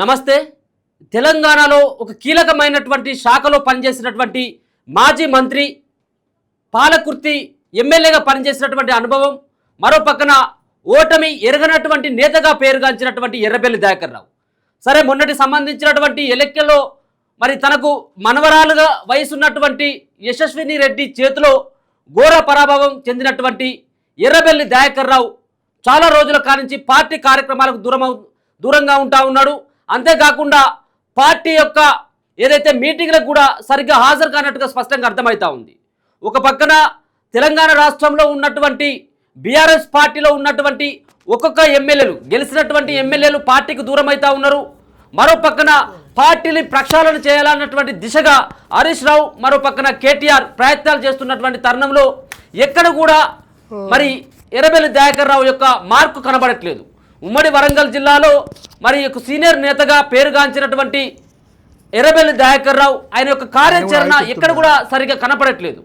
నమస్తే. తెలంగాణలో ఒక కీలకమైనటువంటి శాఖలో పనిచేసినటువంటి మాజీ మంత్రి, పాలకుర్తి ఎమ్మెల్యేగా పనిచేసినటువంటి అనుభవం, మరో పక్కన ఓటమి ఎరగనటువంటి నేతగా పేరుగాంచినటువంటి ఎర్రబెల్లి దయాకర్ రావు. సరే, మొన్నటి సంబంధించినటువంటి ఎన్నికల్లో మరి తనకు మనవరాలుగా వయసున్నటువంటి యశస్విని రెడ్డి చేతిలో ఘోర పరాభవం చెందినటువంటి ఎర్రబెల్లి దయాకర్ రావు చాలా రోజుల కానించి పార్టీ కార్యక్రమాలకు దూరంగా ఉంటా ఉన్నాడు. అంతేకాకుండా పార్టీ యొక్క ఏదైతే మీటింగ్లకు కూడా సరిగ్గా హాజరు కానట్టుగా స్పష్టంగా అర్థమవుతా ఉంది. ఒక పక్కన తెలంగాణ రాష్ట్రంలో ఉన్నటువంటి బీఆర్ఎస్ పార్టీలో ఉన్నటువంటి ఒక్కొక్క ఎమ్మెల్యేలు, గెలిచినటువంటి ఎమ్మెల్యేలు పార్టీకి దూరం అవుతా ఉన్నారు. మరో పక్కన పార్టీని ప్రక్షాళన చేయాలన్నటువంటి దిశగా హరీష్ రావు, మరో పక్కన కేటీఆర్ ప్రయత్నాలు చేస్తున్నటువంటి తరుణంలో ఎక్కడ కూడా మరి ఎర్రబెల్లి దయాకర్ రావు యొక్క మార్కు కనబడట్లేదు. ఉమ్మడి వరంగల్ జిల్లాలో మరి సీనియర్ నేతగా పేరుగాంచినటువంటి ఎర్రబెల్లి దయాకర్ రావు ఆయన యొక్క కార్యాచరణ ఎక్కడ కూడా సరిగా కనపడట్లేదు.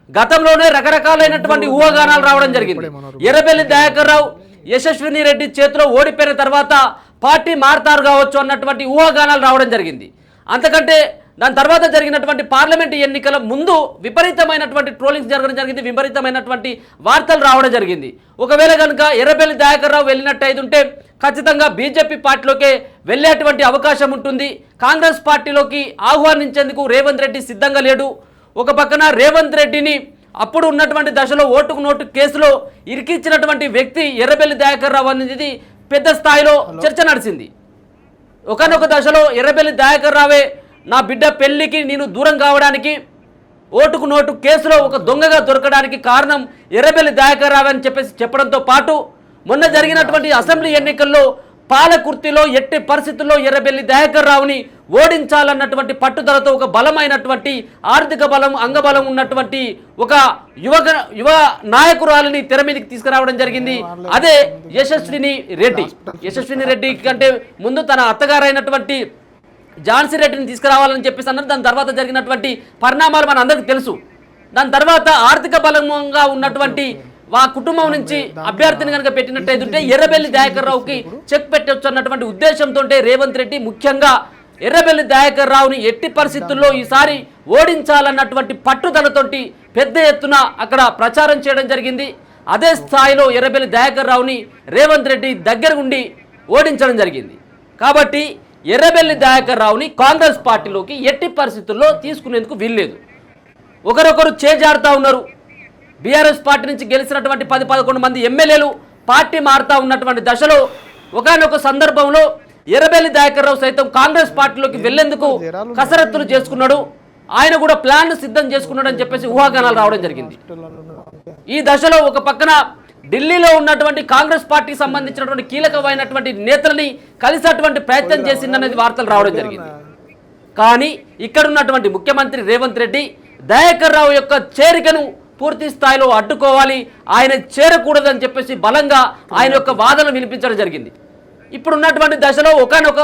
గతంలోనే రకరకాలైనటువంటి ఊహాగానాలు రావడం జరిగింది. ఎర్రబెల్లి దయాకర్ రావు యశస్విని రెడ్డి చేతిలో ఓడిపోయిన తర్వాత పార్టీ మారుతారు కావచ్చు అన్నటువంటి ఊహాగానాలు రావడం జరిగింది. అంతకంటే దాని తర్వాత జరిగినటువంటి పార్లమెంటు ఎన్నికల ముందు విపరీతమైనటువంటి ట్రోలింగ్స్ జరగడం జరిగింది, విపరీతమైనటువంటి వార్తలు రావడం జరిగింది. ఒకవేళ కనుక ఎర్రబెల్లి దయాకర్ రావు వెళ్ళినట్టయితుంటే ఖచ్చితంగా బీజేపీ పార్టీలోకే వెళ్ళేటువంటి అవకాశం ఉంటుంది. కాంగ్రెస్ పార్టీలోకి ఆహ్వానించేందుకు రేవంత్ రెడ్డి సిద్ధంగా లేడు. ఒక పక్కన రేవంత్ రెడ్డిని అప్పుడు ఉన్నటువంటి దశలో ఓటుకు నోటు కేసులో ఇరికించినటువంటి వ్యక్తి ఎర్రబెల్లి దయాకర్ రావు అనేది పెద్ద స్థాయిలో చర్చ నడిచింది. ఒకనొక దశలో ఎర్రబెల్లి దయాకర్ రావే నా బిడ్డ పెళ్లికి నేను దూరం కావడానికి, ఓటుకు నోటు కేసులో ఒక దొంగగా దొరకడానికి కారణం ఎర్రబెల్లి దయాకర్ రావు అని చెప్పడంతో పాటు మొన్న జరిగినటువంటి అసెంబ్లీ ఎన్నికల్లో పాలకుర్తిలో ఎట్టి పరిస్థితుల్లో ఎర్రబెల్లి దయాకర్ రావుని ఓడించాలన్నటువంటి పట్టుదలతో ఒక బలమైనటువంటి ఆర్థిక బలం, అంగబలం ఉన్నటువంటి ఒక యువ నాయకురాలిని తెర మీదకి తీసుకురావడం జరిగింది. అదే యశస్విని రెడ్డి. యశస్విని రెడ్డి కంటే ముందు తన అత్తగారైనటువంటి ఝాన్సీ రెడ్డిని తీసుకురావాలని చెప్పేసి అన్నారు. దాని తర్వాత జరిగినటువంటి పరిణామాలు మన అందరికీ తెలుసు. దాని తర్వాత ఆర్థిక బలంగా ఉన్నటువంటి ఆ కుటుంబం నుంచి అభ్యర్థిని కనుక పెట్టినట్టయితే ఎర్రబెల్లి దయాకర్ రావుకి చెక్ పెట్టవచ్చు అన్నటువంటి ఉద్దేశంతో రేవంత్ రెడ్డి ముఖ్యంగా ఎర్రబెల్లి దయాకర్ రావుని ఎట్టి పరిస్థితుల్లో ఈసారి ఓడించాలన్నటువంటి పట్టుదలతోటి పెద్ద ఎత్తున అక్కడ ప్రచారం చేయడం జరిగింది. అదే స్థాయిలో ఎర్రబెల్లి దయాకర్ రావుని రేవంత్ రెడ్డి దగ్గర ఉండి ఓడించడం జరిగింది. కాబట్టి ఎర్రబెల్లి దయాకర్ రావుని కాంగ్రెస్ పార్టీలోకి ఎట్టి పరిస్థితుల్లో తీసుకునేందుకు వీల్లేదు. ఒకరొకరు చేజాడుతూ ఉన్నారు. బీఆర్ఎస్ పార్టీ నుంచి గెలిచినటువంటి 10-11 మంది ఎమ్మెల్యేలు పార్టీ మారుతా ఉన్నటువంటి దశలో ఒకనొక సందర్భంలో ఎర్రబెల్లి దయాకర్ రావు సైతం కాంగ్రెస్ పార్టీలోకి వెళ్లేందుకు కసరత్తులు చేసుకున్నాడు. ఆయన కూడా ప్లాన్ సిద్ధం చేసుకున్నాడు అని చెప్పేసి ఊహాగానాలు రావడం జరిగింది. ఈ దశలో ఒక పక్కన ఢిల్లీలో ఉన్నటువంటి కాంగ్రెస్ పార్టీకి సంబంధించినటువంటి కీలకమైనటువంటి నేతలని కలిసేటువంటి ప్రయత్నం చేసిందనేది వార్తలు రావడం జరిగింది. కానీ ఇక్కడ ఉన్నటువంటి ముఖ్యమంత్రి రేవంత్ రెడ్డి దయాకర్ రావు యొక్క చేరికను పూర్తి స్థాయిలో అడ్డుకోవాలి, ఆయన చేరకూడదని చెప్పేసి బలంగా ఆయన యొక్క వాదన వినిపించడం జరిగింది. ఇప్పుడున్నటువంటి దశలో ఒకనొక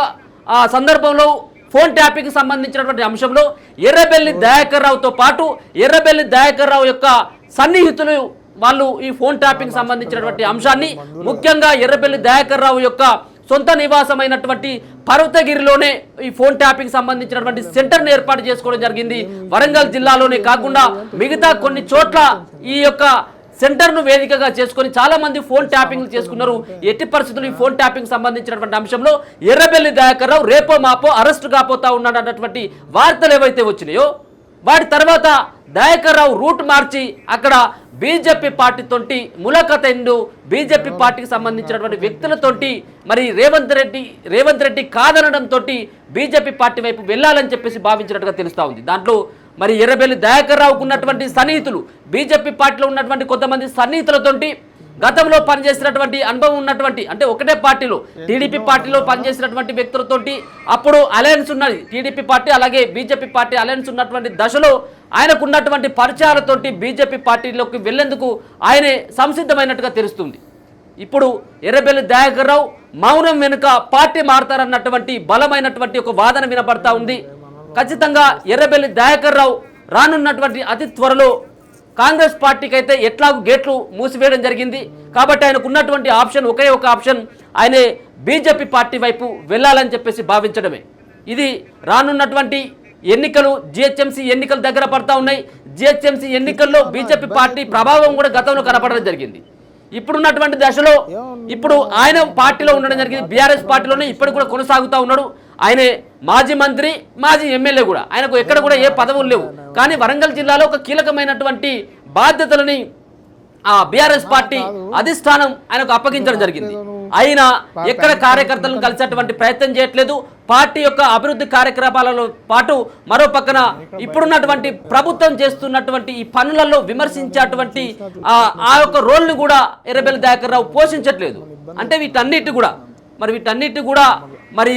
సందర్భంలో ఫోన్ ట్యాపింగ్కి సంబంధించినటువంటి అంశంలో ఎర్రబెల్లి దయాకర్ రావుతో పాటు ఎర్రబెల్లి దయాకర్ రావు యొక్క సన్నిహితులు వాళ్ళు ఈ ఫోన్ ట్యాపింగ్ సంబంధించినటువంటి అంశాన్ని ముఖ్యంగా ఎర్రబెల్లి దయాకర్ రావు యొక్క సొంత నివాసమైనటువంటి పర్వతగిరిలోనే ఈ ఫోన్ ట్యాపింగ్ సంబంధించినటువంటి సెంటర్ని ఏర్పాటు చేసుకోవడం జరిగింది. వరంగల్ జిల్లాలోనే కాకుండా మిగతా కొన్ని చోట్ల ఈ యొక్క సెంటర్ను వేదికగా చేసుకొని చాలా మంది ఫోన్ ట్యాపింగ్ చేసుకున్నారు. ఎట్టి పరిస్థితులు ఈ ఫోన్ ట్యాపింగ్ సంబంధించినటువంటి అంశంలో ఎర్రబెల్లి దయాకర్ రావు రేపో మాపో అరెస్టు కాపోతా ఉన్నాడు అన్నటువంటి వార్తలు ఏవైతే వచ్చినాయో వాటి తర్వాత దయాకర్ రావు రూట్ మార్చి అక్కడ బీజేపీ పార్టీతోటి ములాఖత్ అయిండు. బీజేపీ పార్టీకి సంబంధించినటువంటి వ్యక్తులతోటి మరి రేవంత్ రెడ్డి కాదనడంతో బీజేపీ పార్టీ వైపు వెళ్ళాలని చెప్పేసి భావించినట్టుగా తెలుస్తూ ఉంది. దాంట్లో మరి ఎర్రబెల్లి దయాకర్ రావుకు ఉన్నటువంటి సన్నిహితులు, బీజేపీ పార్టీలో ఉన్నటువంటి కొంతమంది సన్నిహితులతోటి గతంలో పనిచేసినటువంటి అనుభవం ఉన్నటువంటి, అంటే ఒకటే పార్టీలో టీడీపీ పార్టీలో పనిచేసినటువంటి వ్యక్తులతోటి అప్పుడు అలయన్స్ ఉన్నది. టీడీపీ పార్టీ అలాగే బీజేపీ పార్టీ అలయన్స్ ఉన్నటువంటి దశలో ఆయనకు ఉన్నటువంటి పరిచయాలతోటి బీజేపీ పార్టీలోకి వెళ్లేందుకు ఆయనే సంసిద్ధమైనట్టుగా తెలుస్తుంది. ఇప్పుడు ఎర్రబెల్లి దయాకర్ రావు మౌనం వెనుక పార్టీ మారుతారన్నటువంటి బలమైనటువంటి ఒక వాదన వినపడతా ఉంది. ఖచ్చితంగా ఎర్రబెల్లి దయాకర్ రావు రానున్నటువంటి అతి త్వరలో కాంగ్రెస్ పార్టీకి అయితే ఎట్లాగూ గేట్లు మూసివేయడం జరిగింది. కాబట్టి ఆయనకు ఉన్నటువంటి ఆప్షన్ ఒకే ఒక ఆప్షన్, ఆయనే బీజేపీ పార్టీ వైపు వెళ్ళాలని చెప్పేసి భావించడమే. ఇది రానున్నటువంటి ఎన్నికలు జిహెచ్ఎంసీ ఎన్నికలు దగ్గర పడతా ఉన్నాయి. జిహెచ్ఎంసీ ఎన్నికల్లో బీజేపీ పార్టీ ప్రభావం కూడా గతంలో కనపడడం జరిగింది. ఇప్పుడున్నటువంటి దశలో ఇప్పుడు ఆయన పార్టీలో ఉండడం జరిగింది, బీఆర్ఎస్ పార్టీలోనే ఇప్పుడు కూడా కొనసాగుతూ ఉన్నాడు. ఆయనే మాజీ మంత్రి, మాజీ ఎమ్మెల్యే కూడా. ఆయనకు ఎక్కడ కూడా ఏ పదవులు లేవు. కానీ వరంగల్ జిల్లాలో ఒక కీలకమైనటువంటి బాధ్యతలని బీఆర్ఎస్ పార్టీ అధిష్టానం ఆయనకు అప్పగించడం జరిగింది. అయినా ఎక్కడ కార్యకర్తలను కలిసేటువంటి ప్రయత్నం చేయట్లేదు. పార్టీ యొక్క అభివృద్ధి కార్యక్రమాలలో పాటు మరో పక్కన ఇప్పుడున్నటువంటి ప్రభుత్వం చేస్తున్నటువంటి ఈ పనులలో విమర్శించేటువంటి ఆ యొక్క రోల్ని కూడా ఎర్రబెల్లి దయాకర్ రావు పోషించట్లేదు. అంటే వీటన్నిటి కూడా మరి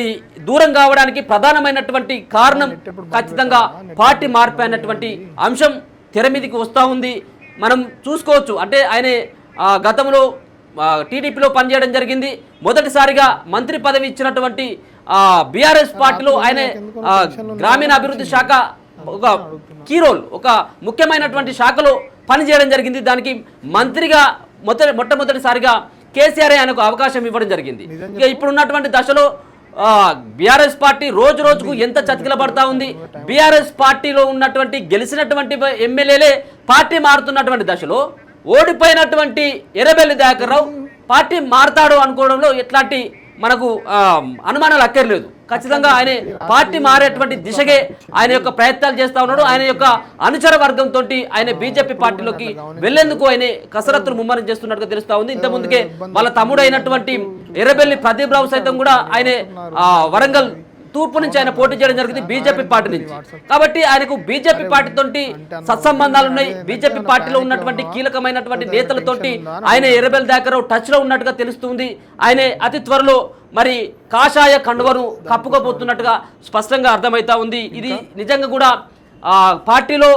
దూరం కావడానికి ప్రధానమైనటువంటి కారణం ఖచ్చితంగా పార్టీ మార్పు అన్నటువంటి అంశం తెర మీదకి వస్తూ ఉంది. మనం చూసుకోవచ్చు. అంటే ఆయన గతంలో టీడీపీలో పనిచేయడం జరిగింది. మొదటిసారిగా మంత్రి పదవి ఇచ్చినటువంటి బీఆర్ఎస్ పార్టీలో ఆయన గ్రామీణ అభివృద్ధి శాఖ ఒక కీ రోల్, ఒక ముఖ్యమైనటువంటి శాఖలో పనిచేయడం జరిగింది. దానికి మంత్రిగా మొట్టమొదటిసారిగా కేసీఆర్ ఆయనకు అవకాశం ఇవ్వడం జరిగింది. ఇక ఇప్పుడున్నటువంటి దశలో బీఆర్ఎస్ పార్టీ రోజు రోజుకు ఎంత చతికిల పడతా ఉంది. బీఆర్ఎస్ పార్టీలో ఉన్నటువంటి గెలిచినటువంటి ఎమ్మెల్యేలే పార్టీ మారుతున్నటువంటి దశలో ఓడిపోయినటువంటి ఎర్రబెల్లి దయాకర్ రావు పార్టీ మారతాడు అనుకోవడంలో ఎట్లాంటి మనకు అనుమానాలు అక్కర్లేదు. ఖచ్చితంగా ఆయన పార్టీ మారేటువంటి దిశగే ఆయన యొక్క ప్రయత్నాలు చేస్తూ ఉన్నాడు. ఆయన యొక్క అనుచర వర్గంతో ఆయన బీజేపీ పార్టీలోకి వెళ్లేందుకు ఆయన కసరత్తులు ముమ్మరం చేస్తున్నట్టుగా తెలుస్తా ఉంది. ఇంత ముందుకే వాళ్ళ తమ్ముడు అయినటువంటి ఎర్రబెల్లి ప్రదీప్ రావు సైతం కూడా ఆయన వరంగల్ తూర్పు నుంచి ఆయన పోటీ చేయడం జరిగింది బీజేపీ పార్టీ నుంచి. కాబట్టి ఆయనకు బీజేపీ పార్టీతోటి సత్సంబంధాలు ఉన్నాయి. బీజేపీ పార్టీలో ఉన్నటువంటి కీలకమైనటువంటి నేతలతోటి ఆయన ఎర్రబెల్లి దయాకర్ రావు టచ్ లో ఉన్నట్టుగా తెలుస్తుంది. ఆయన అతి త్వరలో మరి కాషాయ కండువను కప్పుకోబోతున్నట్టుగా స్పష్టంగా అర్థమవుతా ఉంది. ఇది నిజంగా కూడా పార్టీలో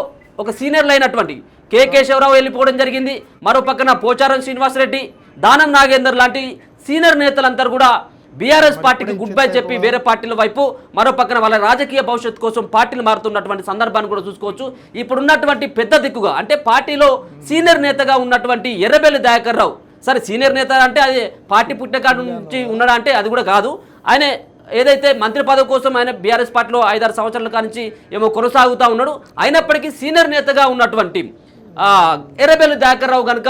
ఒక సీనియర్లు అయినటువంటి కె కేశవరావు వెళ్ళిపోవడం జరిగింది. మరో పక్కన పోచారం శ్రీనివాసరెడ్డి, దానం నాగేందర్ లాంటి సీనియర్ నేతలందరూ కూడా బీఆర్ఎస్ పార్టీకి గుడ్ బై చెప్పి వేరే పార్టీల వైపు, మరో పక్కన వాళ్ళ రాజకీయ భవిష్యత్తు కోసం పార్టీలు మారుతున్నటువంటి సందర్భాన్ని కూడా చూసుకోవచ్చు. ఇప్పుడున్నటువంటి పెద్ద దిక్కుగా అంటే పార్టీలో సీనియర్ నేతగా ఉన్నటువంటి ఎర్రబెల్లి దయాకర్ రావు, సరే సీనియర్ నేత అంటే అది పార్టీ పుట్టకాడు నుంచి ఉన్నాడా అంటే అది కూడా కాదు. ఆయన ఏదైతే మంత్రి పదవి కోసం ఆయన బీఆర్ఎస్ పార్టీలో 5-6 సంవత్సరాల కానించి ఏమో కొనసాగుతూ ఉన్నాడు. అయినప్పటికీ సీనియర్ నేతగా ఉన్నటువంటి ఎర్రబెల్లి దయాకర్ రావు కనుక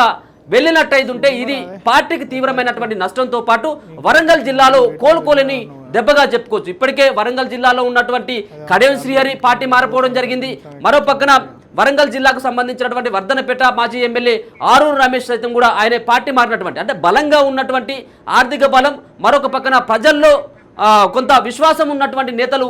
వెళ్ళినట్టయితుంటే ఇది పార్టీకి తీవ్రమైనటువంటి నష్టంతో పాటు వరంగల్ జిల్లాలో కోలుకోలేని దెబ్బగా చెప్పుకోవచ్చు. ఇప్పటికే వరంగల్ జిల్లాలో ఉన్నటువంటి కడియం శ్రీహరి పార్టీ మారిపోవడం జరిగింది. మరో పక్కన వరంగల్ జిల్లాకు సంబంధించినటువంటి వర్ధనపేట మాజీ ఎమ్మెల్యే ఆరూరు రమేష్ సైతం కూడా ఆయన పార్టీ మారినటువంటి అంటే బలంగా ఉన్నటువంటి ఆర్థిక బలం, మరొక పక్కన ప్రజల్లో కొంత విశ్వాసం ఉన్నటువంటి నేతలు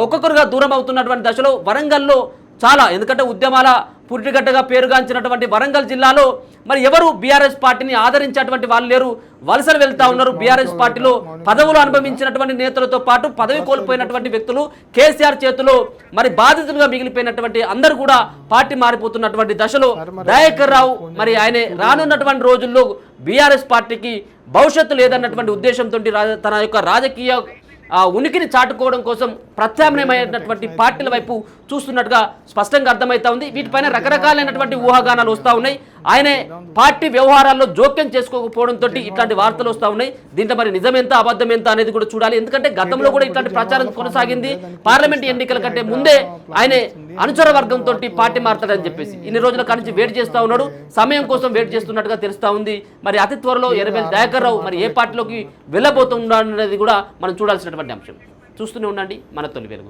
ఒక్కొక్కరుగా దూరం అవుతున్నటువంటి దశలో వరంగల్లో చాలా, ఎందుకంటే ఉద్యమాల పురిటిగడ్డగా పేరుగాంచినటువంటి వరంగల్ జిల్లాలో మరి ఎవరు బీఆర్ఎస్ పార్టీని ఆదరించేటువంటి వాళ్ళు లేరు. వలసలు వెళ్తా ఉన్నారు. బీఆర్ఎస్ పార్టీలో పదవులు అనుభవించినటువంటి నేతలతో పాటు పదవి కోల్పోయినటువంటి వ్యక్తులు కేసీఆర్ చేతిలో మరి బాధితులుగా మిగిలిపోయినటువంటి అందరూ కూడా పార్టీ మారిపోతున్నటువంటి దశలో దయాకర్ రావు మరి ఆయన రానున్నటువంటి రోజుల్లో బీఆర్ఎస్ పార్టీకి భవిష్యత్తు లేదన్నటువంటి ఉద్దేశంతో తన యొక్క రాజకీయ ఉనికిని చాటుకోవడం కోసం ప్రత్యామ్నాయమైనటువంటి పార్టీల వైపు చూస్తున్నట్టుగా స్పష్టంగా అర్థమవుతా ఉంది. వీటిపైన రకరకాలైనటువంటి ఊహాగానాలు వస్తూ ఉన్నాయి. ఆయనే పార్టీ వ్యవహారాల్లో జోక్యం చేసుకోకపోవడంతో ఇట్లాంటి వార్తలు వస్తూ ఉన్నాయి. దీంట్లో మరి నిజమెంత అబద్ధం ఎంత అనేది కూడా చూడాలి. ఎందుకంటే గతంలో కూడా ఇట్లాంటి ప్రచారం కొనసాగింది. పార్లమెంట్ ఎన్నికల కంటే ముందే ఆయన అనుచర వర్గంతో పార్టీ మారుతాడని చెప్పేసి ఇన్ని రోజుల కానించి వెయిట్ చేస్తూ ఉన్నాడు. సమయం కోసం వెయిట్ చేస్తున్నట్టుగా తెలుస్తూ ఉంది. మరి అతి త్వరలో ఎర్రబెల్లి దయాకర్ రావు మరి ఏ పార్టీలోకి వెళ్ళబోతున్నాడు అనేది కూడా మనం చూడాల్సినటువంటి అంశం. చూస్తూనే ఉండండి మన తొలి వెలుగు.